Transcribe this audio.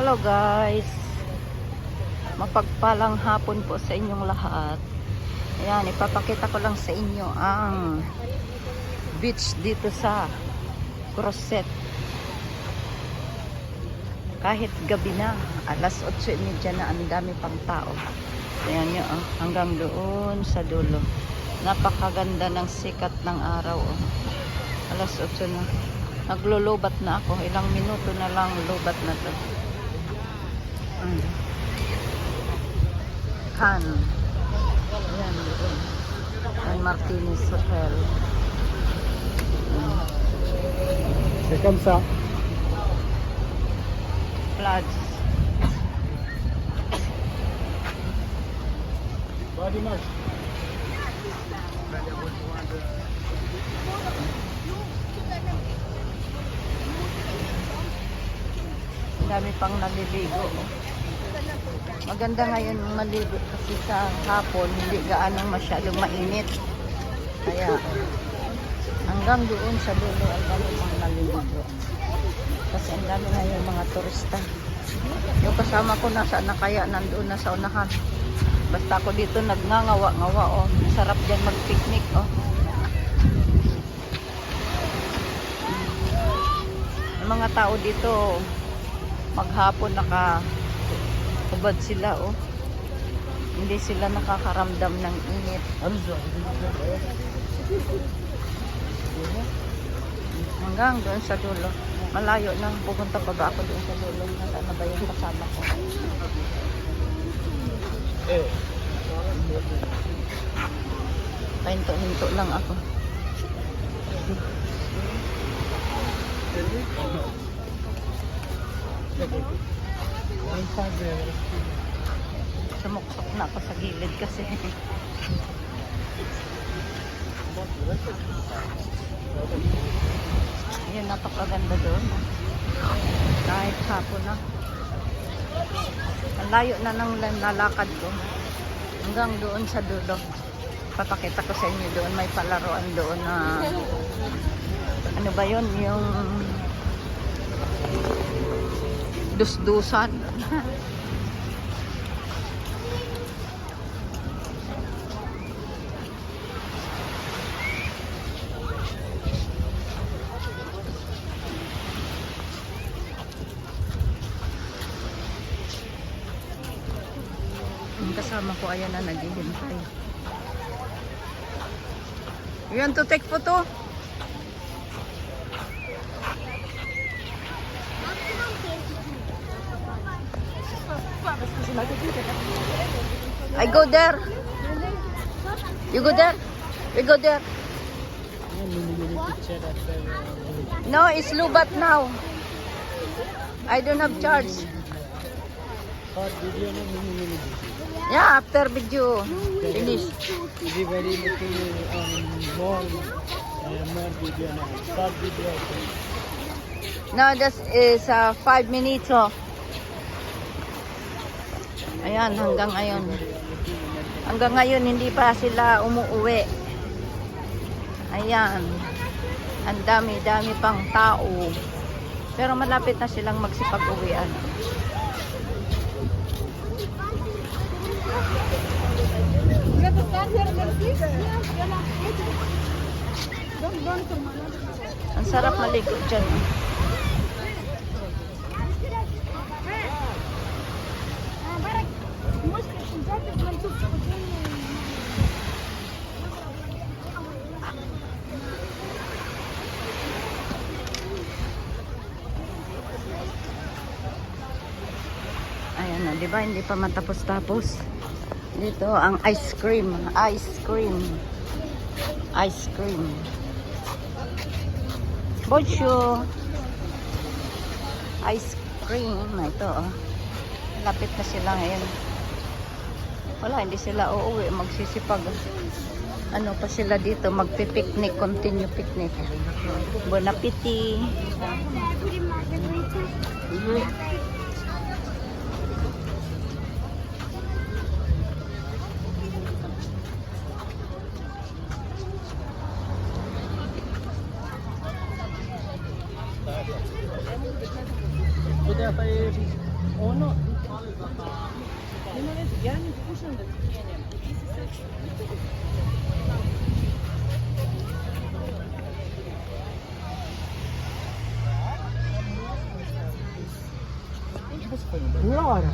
Hello guys, mapagpalang hapon po sa inyong lahat. Ayan, ipapakita ko lang sa inyo ang beach dito sa Crozet. Kahit gabi na, alas 8:30 na, ang dami pang tao. Ayan nyo, hanggang doon sa dulo. Napakaganda ng sikat ng araw. Alas 8 na. Naglulubat na ako. Ilang minuto na lang lubat na to. Can. Ayan, doon. Ang Martinez Hotel. C'est comme ça. Floods. Pas d'image. Dami pang naliligo. Maganda ngayon maligo kasi sa hapon hindi gaano masyadong mainit. Kaya hanggang doon sa dulo ay dami pang naliligo. Kasi ang dami ngayon mga turista. Yung kasama ko nasaan na kaya nandoon na sa unahan. Basta ako dito nagngangawa-ngawa. Sarap dyan mag-picnic. Yung mga tao dito maghapon nakahubad sila. Hindi sila nakakaramdam ng init. Hanggang doon sa dulo. Malayo na. Pupunta pa ba ako doon sa dulo? Ano ba yung kasama ko? Pahinto-hinto lang ako. Sumuksok na ako sa gilid kasi yun, napakaganda doon kahit hapon na. Ang layo na ng lalakad ko hanggang doon sa dulo. Papakita ko sa inyo doon, may palaruan doon na ano ba yun, yung dus-dusan. Yung kasama ko ayan na naghihintay. You want to take photo? I go there. You go there. We go there. No, it's Lubat now. I don't have charge. Yeah, after video finish. Very little more video now. Short video. No, that is 5 minutes. Ayan, hanggang ngayon. Hanggang ngayon, hindi pa sila umuuwi. Ayan. Ang dami-dami pang tao. Pero malapit na silang magsipag-uwian. Ang sarap maligo dyan. Ayan na, di ba? Hindi pa matapos-tapos. Dito ang ice cream. Ice cream. Ice cream. Bonjour. Ice cream. Ito, lapit na sila ngayon. Wala, hindi sila uuwi. Magsisipag. Ano pa sila dito? Magpipiknik. Continue picnic. Bon appetit. Udah saya Allora,